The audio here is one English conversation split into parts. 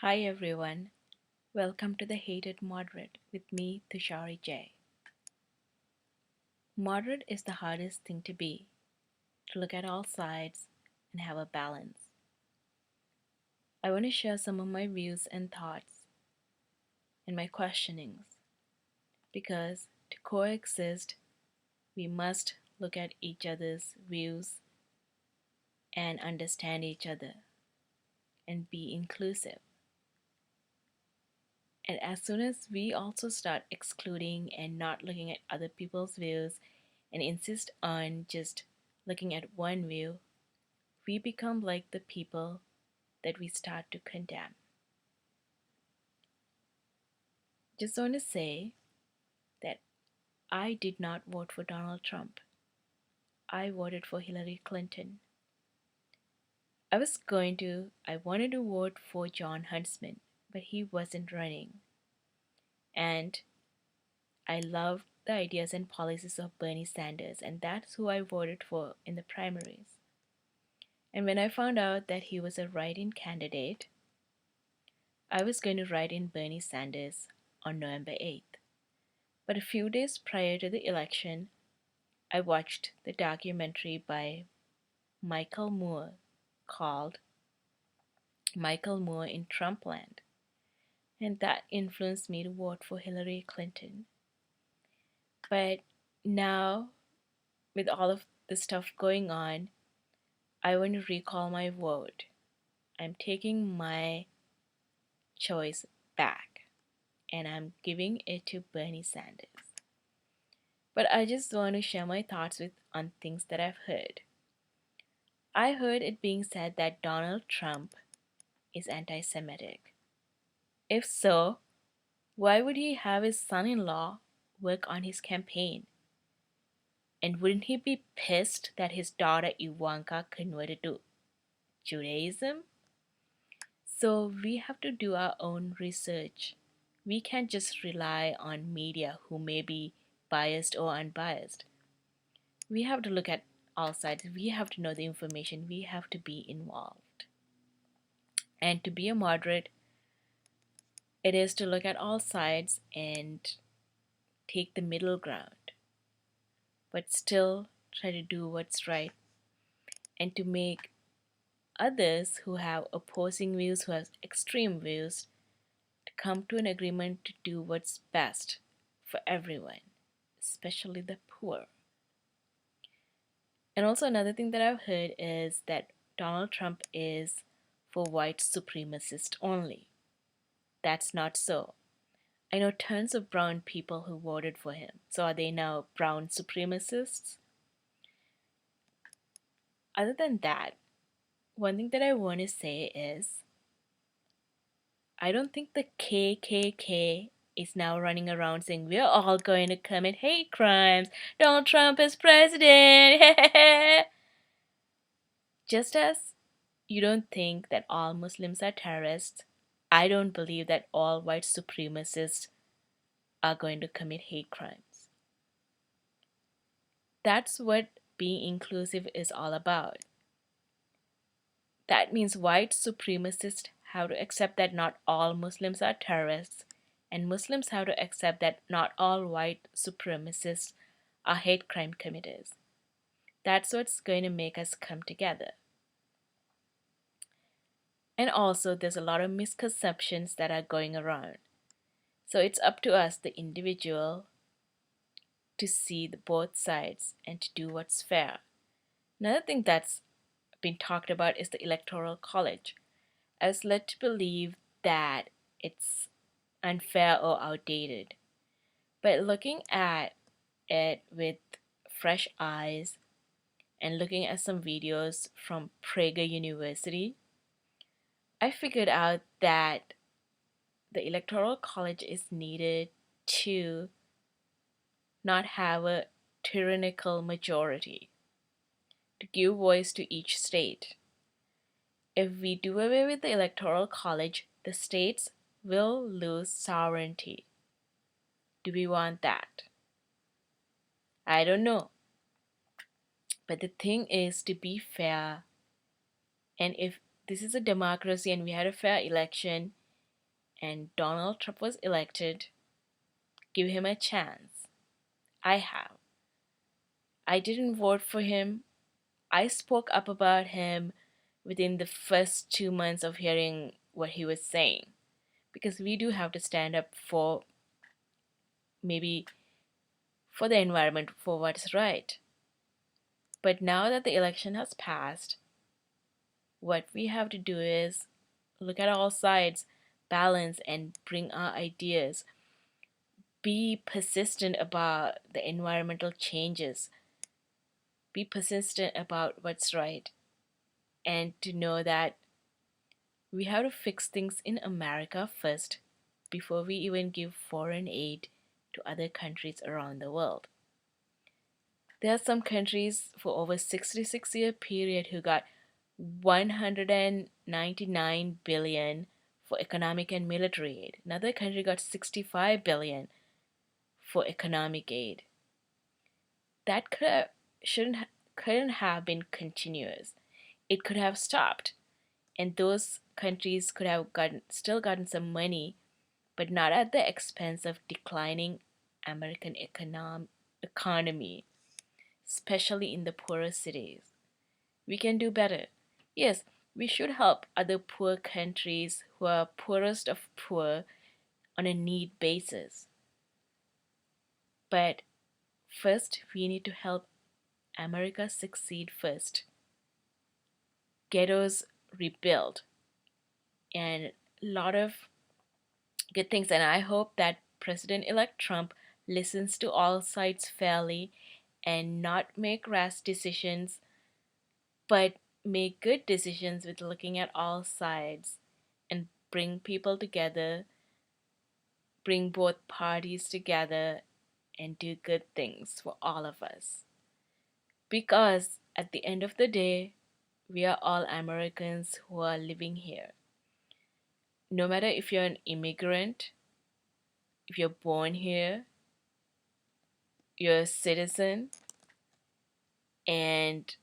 Hi everyone, welcome to the Hated Moderate with me, Thushari Jay. Moderate is the hardest thing to be, to look at all sides and have a balance. I want to share some of my views and thoughts and my questionings because to coexist, we must look at each other's views and understand each other and be inclusive. And as soon as we also start excluding and not looking at other people's views and insist on just looking at one view, we become like the people that we start to condemn. Just want to say that I did not vote for Donald Trump. I voted for Hillary Clinton. I wanted to vote for John Huntsman, but he wasn't running. And I loved the ideas and policies of Bernie Sanders, and that's who I voted for in the primaries. And when I found out that he was a write-in candidate, I was going to write in Bernie Sanders on November 8th. But a few days prior to the election, I watched the documentary by Michael Moore called Michael Moore in Trumpland, and that influenced me to vote for Hillary Clinton. But now, with all of the stuff going on, I want to recall my vote. I'm taking my choice back and I'm giving it to Bernie Sanders. But I just want to share my thoughts on things that I've heard. I heard it being said that Donald Trump is anti-Semitic. If so, why would he have his son-in-law work on his campaign? And wouldn't he be pissed that his daughter Ivanka converted to Judaism? So we have to do our own research. We can't just rely on media who may be biased or unbiased. We have to look at all sides. We have to know the information. We have to be involved. And to be a moderate, it is to look at all sides and take the middle ground, but still try to do what's right and to make others who have opposing views, who have extreme views, to come to an agreement to do what's best for everyone, especially the poor. And also another thing that I've heard is that Donald Trump is for white supremacists only. That's not so. I know tons of brown people who voted for him. So are they now brown supremacists? Other than that, one thing that I want to say is I don't think the KKK is now running around saying we're all going to commit hate crimes. Donald Trump is president. Just as you don't think that all Muslims are terrorists, I don't believe that all white supremacists are going to commit hate crimes. That's what being inclusive is all about. That means white supremacists have to accept that not all Muslims are terrorists, and Muslims have to accept that not all white supremacists are hate crime committers. That's what's going to make us come together. And also, there's a lot of misconceptions that are going around. So it's up to us, the individual, to see the both sides and to do what's fair. Another thing that's been talked about is the Electoral College. I was led to believe that it's unfair or outdated. But looking at it with fresh eyes and looking at some videos from Prager University, I figured out that the Electoral College is needed to not have a tyrannical majority, to give voice to each state. If we do away with the Electoral College, the states will lose sovereignty. Do we want that? I don't know. But the thing is to be fair. And if this is a democracy and we had a fair election, and Donald Trump was elected, give him a chance. I have. I didn't vote for him. I spoke up about him within the first 2 months of hearing what he was saying. Because we do have to stand up for maybe for the environment, for what's right. But now that the election has passed, what we have to do is look at all sides, balance, and bring our ideas. Be persistent about the environmental changes. Be persistent about what's right. And to know that we have to fix things in America first before we even give foreign aid to other countries around the world. There are some countries for over 66-year period who got 199 billion for economic and military aid. Another country got 65 billion for economic aid. That couldn't have been continuous. It could have stopped, and those countries could have still gotten some money, but not at the expense of declining American economy, especially in the poorer cities. We can do better. Yes, we should help other poor countries who are poorest of poor on a need basis. But first, we need to help America succeed first. Ghettos rebuild, and a lot of good things. And I hope that President-elect Trump listens to all sides fairly and not make rash decisions, but make good decisions with looking at all sides and bring people together, bring both parties together, and do good things for all of us. Because at the end of the day, we are all Americans who are living here. No matter if you're an immigrant, if you're born here, you're a citizen, and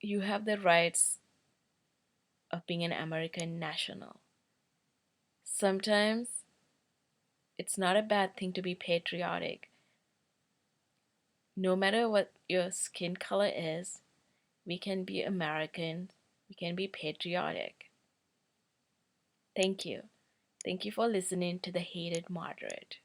you have the rights of being an American national. Sometimes it's not a bad thing to be patriotic. No matter what your skin color is, we can be American, we can be patriotic. Thank you. Thank you for listening to The Hated Moderate.